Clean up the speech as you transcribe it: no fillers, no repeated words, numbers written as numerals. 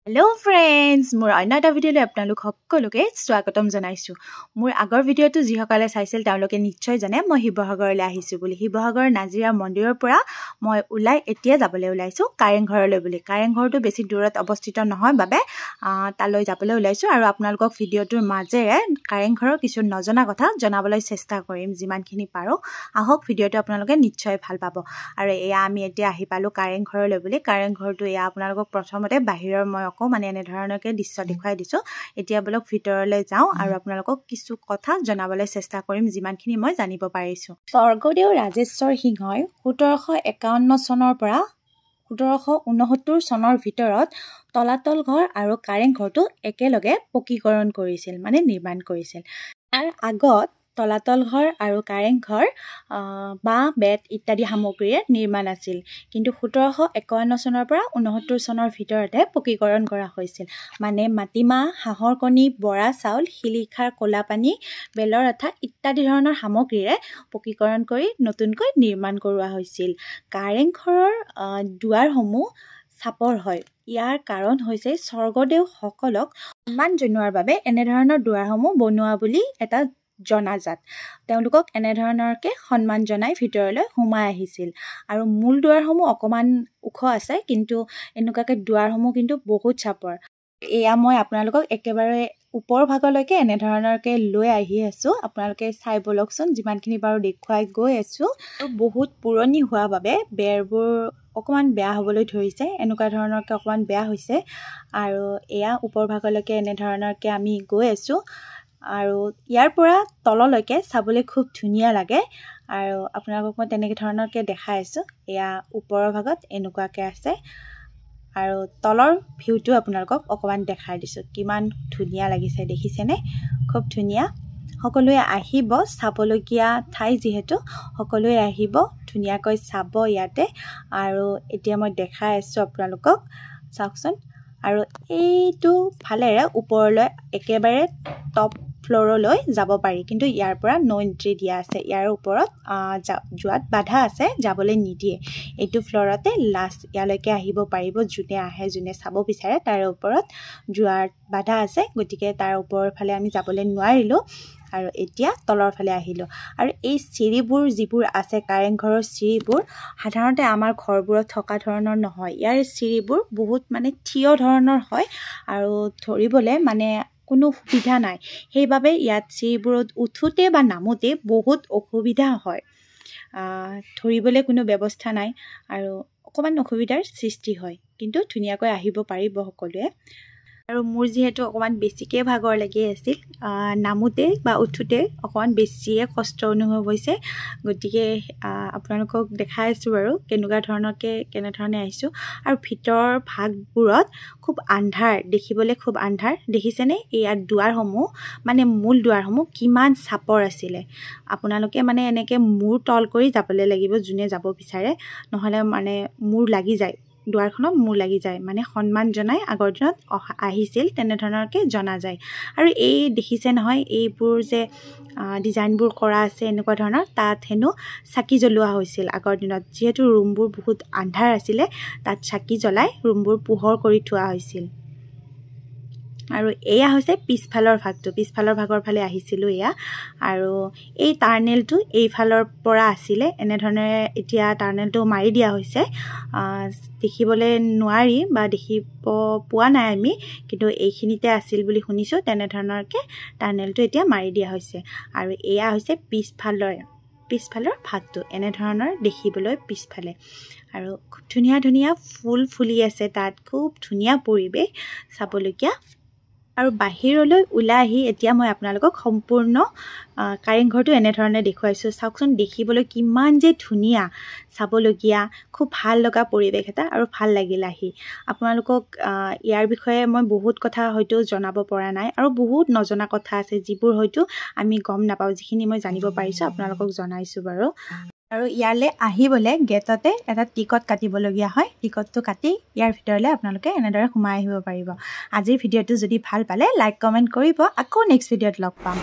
Hello friends, মোৰ অন্য এটা ভিডিঅ'লৈ আপোনালোক সকলোকে স্বাগতম জনাইছো। মোৰ আগৰ ভিডিঅ'টো যিসকলে চাইছিল তেওঁলোকে নিশ্চয় জানে মই শিৱসাগৰলৈ আহিছো বুলি। শিৱসাগৰ নাজিৰা মন্দিৰৰ পৰা মই এতিয়া যাবলৈ ওলাইছো কাৰেংঘৰলৈ বুলি। কাৰেংঘৰটো বেছি দূৰত অৱস্থিত নহয় বাবে তালৈ যাবলৈ ওলাইছো আৰু আপোনালোকক ভিডিঅ'টোৰ মাজেৰে কাৰেংঘৰৰ কিছু নজনা কথা জনাবলৈ চেষ্টা কৰিম যিমানখিনি পাৰো। আহক ভিডিঅ'টো আপোনালোকে নিশ্চয় ভাল পাব। আৰু এয়া আমি এতিয়া আহি পালো কাৰেংঘৰলৈ বুলি। কাৰেংঘৰটো এয়া আপোনালোকক প্ৰথমতে বাহিৰৰ মই মানে এনে ধৰণৰকে দৃশ্য দেখুৱাই দিছো। এতিয়া বলক ভিতৰলৈ যাওঁ আৰু আপোনালোকক কিছু কথা জনাবলৈ চেষ্টা কৰিম যিমানখিনি মই জানিব পাৰিছো। স্বৰ্গদেউ ৰাজেশ্বৰ সিংহই 1751 চনৰ পৰা 1769 চনৰ ভিতৰত তলাতল ঘৰ আৰু কাৰেংঘৰটো একেলগে পকীকৰণ কৰিছিল, মানে নিৰ্মাণ কৰিছিল। তাৰ আগত তলাতল ঘৰ আৰু কাৰেংঘৰ বাঁহ বেত ইত্যাদি সামগ্ৰীৰে নিৰ্মাণ আছিল, কিন্তু 1751 চনৰ পৰা 69 চনৰ ভিতৰতে পকীকৰণ কৰা হৈছিল। মানে মাটিমাহ, হাঁহৰ কণী, বৰা চাউল, শিলিখাৰ কলা পানী, বেলৰ আঠা ইত্যাদি ধৰণৰ সামগ্ৰীৰে পকীকৰণ কৰি নতুনকৈ নিৰ্মাণ কৰোৱা হৈছিল। কাৰেংঘৰৰ দুৱাৰসমূহ চাপৰ হয়। ইয়াৰ কাৰণ হৈছে স্বৰ্গদেউসকলক সন্মান জনোৱাৰ বাবে এনেধৰণৰ দুৱাৰসমূহ বনোৱা বুলি এটা জনাজাত। তেওঁলোকক এনেধৰণৰকে সন্মান জনাই ভিতৰলৈ সোমাই আহিছিল। আৰু মূল দুৱাৰসমূহ অকণমান ওখ আছে, কিন্তু এনেকুৱাকে দুৱাৰসমূহ কিন্তু বহুত চাপৰ। এয়া মই আপোনালোকক একেবাৰে ওপৰ ভাগলৈকে এনেধৰণৰকে লৈ আহি আছো। আপোনালোকে চাই বলকচোন, যিমানখিনি বাৰু দেখুৱাই গৈ আছো। বহুত পুৰণি হোৱা বাবে বেৰবোৰ অকণমান বেয়া হ'বলৈ ধৰিছে, এনেকুৱা ধৰণৰকে অকণমান বেয়া হৈছে। আৰু এয়া ওপৰ ভাগলৈকে এনেধৰণৰকে আমি গৈ আছো। আৰু ইয়াৰ পৰা তললৈকে চাবলৈ খুব ধুনীয়া লাগে। আৰু আপোনালোকক মই তেনেকৈ ধৰণৰকে দেখাই আছো। এয়া ওপৰৰ ভাগত এনেকুৱাকে আছে আৰু তলৰ ভিউটো আপোনালোকক অকণমান দেখাই দিছো। কিমান ধুনীয়া লাগিছে দেখিছেনে? খুব ধুনীয়া। সকলোৱে আহিব, চাবলগীয়া ঠাই যিহেতু সকলোৱে আহিব, ধুনীয়াকৈ চাব ইয়াতে। আৰু এতিয়া মই দেখাই আছো আপোনালোকক, চাওকচোন। আৰু এইটো ফালেৰে ওপৰলৈ একেবাৰে টপ ফ্ল'ৰলৈ যাব পাৰি, কিন্তু ইয়াৰ পৰা নো এণ্ট্ৰি দিয়া আছে। ইয়াৰ ওপৰত যোৱাত বাধা আছে, যাবলৈ নিদিয়ে। এইটো ফ্ল'ৰতে লাষ্ট, ইয়ালৈকে আহিব পাৰিব যোনে আহে, যোনে চাব বিচাৰে। তাৰ ওপৰত যোৱাৰ বাধা আছে, গতিকে তাৰ ওপৰৰ ফালে আমি যাবলৈ নোৱাৰিলোঁ। আৰু এতিয়া তলৰ ফালে আহিলোঁ। আৰু এই চিৰিবোৰ যিবোৰ আছে, কাৰেংঘৰৰ চিৰিবোৰ সাধাৰণতে আমাৰ ঘৰবোৰত থকা ধৰণৰ নহয়। ইয়াৰ চিৰিবোৰ বহুত মানে থিয় ধৰণৰ হয় আৰু ধৰিবলৈ মানে কোনো সুবিধা নাই। সেইবাবে ইয়াত চিৰিবোৰত উঠোতে বা নামোতে বহুত অসুবিধা হয়। ধৰিবলৈ কোনো ব্যৱস্থা নাই আৰু অকণমান অসুবিধাৰ সৃষ্টি হয়, কিন্তু ধুনীয়াকৈ আহিব পাৰিব সকলোৱে। আৰু মোৰ যিহেতু অকণমান বেছিকৈ ভাগৰ লাগি আছিল, নামোতে বা উঠোতে অকণমান বেছিয়ে কষ্ট অনুভৱ হৈছে। গতিকে আপোনালোকক দেখাই আছোঁ বাৰু কেনেধৰণে আহিছোঁ। আৰু ভিতৰৰ ভাগবোৰত খুব আন্ধাৰ, দেখিবলৈ খুব আন্ধাৰ। দেখিছেনে ইয়াৰ দুৱাৰসমূহ, মানে মূল দুৱাৰসমূহ কিমান চাপৰ আছিলে। আপোনালোকে মানে এনেকৈ মূৰ তল কৰি যাবলৈ লাগিব যোনে যাব বিচাৰে, নহ'লে মানে মূৰ লাগি যায়, দুৱাৰখনত মূৰ লাগি যায়। মানে সন্মান জনাই আগৰ দিনত আহিছিল, তেনেধৰণৰকে জনা যায়। আৰু এই দেখিছে নহয়, এইবোৰ যে ডিজাইনবোৰ কৰা আছে এনেকুৱা ধৰণৰ, তাত হেনো চাকি জ্বলোৱা হৈছিল আগৰ দিনত। যিহেতু ৰুমবোৰ বহুত আন্ধাৰ আছিলে, তাত চাকি জ্বলাই ৰুমবোৰ পোহৰ কৰি থোৱা হৈছিল। আৰু এয়া হৈছে পিছফালৰ ভাগটো, পিছফালৰ ভাগৰ ফালে আহিছিলোঁ এয়া। আৰু এই টাৰ্নেলটো এইফালৰ পৰা আছিলে, এনেধৰণেৰে এতিয়া টাৰ্নেলটো মাৰি দিয়া হৈছে। দেখিবলৈ নোৱাৰি বা দেখিব পোৱা নাই আমি, কিন্তু এইখিনিতে আছিল বুলি শুনিছোঁ। তেনেধৰণৰকৈ টাৰ্নেলটো এতিয়া মাৰি দিয়া হৈছে। আৰু এয়া হৈছে পিছফালৰ ভাগটো, এনেধৰণৰ দেখিবলৈ পিছফালে। আৰু খুব ধুনীয়া ধুনীয়া ফুল ফুলি আছে তাত, খুব ধুনীয়া পৰিৱেশ চাবলগীয়া। আৰু বাহিৰলৈ ওলাই আহি এতিয়া মই আপোনালোকক সম্পূৰ্ণ কাৰেংঘৰটো এনেধৰণে দেখুৱাইছোঁ। চাওকচোন, দেখিবলৈ কিমান যে ধুনীয়া, চাবলগীয়া, খুব ভাল লগা পৰিৱেশ এটা। আৰু ভাল লাগিল আহি। আপোনালোকক ইয়াৰ বিষয়ে মই বহুত কথা হয়তো জনাব পৰা নাই, আৰু বহুত নজনা কথা আছে যিবোৰ হয়তো আমি গম নাপাওঁ। যিখিনি মই জানিব পাৰিছোঁ আপোনালোকক জনাইছোঁ বাৰু। আৰু ইয়ালৈ আহিবলৈ গেটতে এটা টিকট কাটিবলগীয়া হয়। টিকটটো কাটি ইয়াৰ ভিতৰলৈ আপোনালোকে এনেদৰে সোমাই আহিব পাৰিব। আজিৰ ভিডিঅ'টো যদি ভাল পালে লাইক কমেণ্ট কৰিব। আকৌ নেক্সট ভিডিঅ'ত লগ পাম।